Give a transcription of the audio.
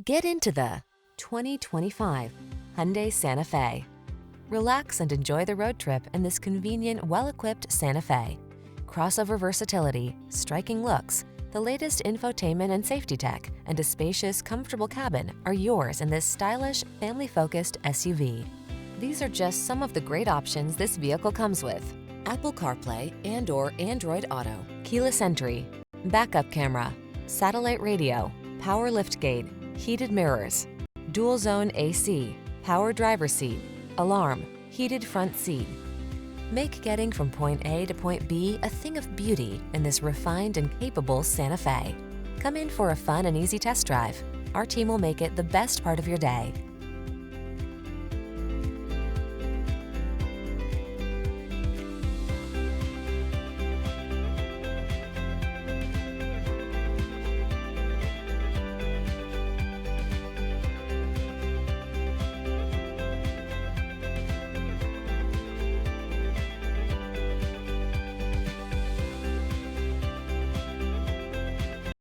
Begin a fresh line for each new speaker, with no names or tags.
Get into the 2025 Hyundai Santa Fe. Relax and enjoy the road trip in this convenient, well-equipped Santa Fe. Crossover versatility, striking looks, the latest infotainment and safety tech, and a spacious, comfortable cabin are yours in this stylish, family-focused SUV. These are just some of the great options this vehicle comes with: Apple CarPlay and/or Android Auto, keyless entry, backup camera, satellite radio, power liftgate, heated mirrors, dual zone AC, power driver seat, alarm, heated front seat. Make getting from point A to point B a thing of beauty in this refined and capable Santa Fe. Come in for a fun and easy test drive. Our team will make it the best part of your day.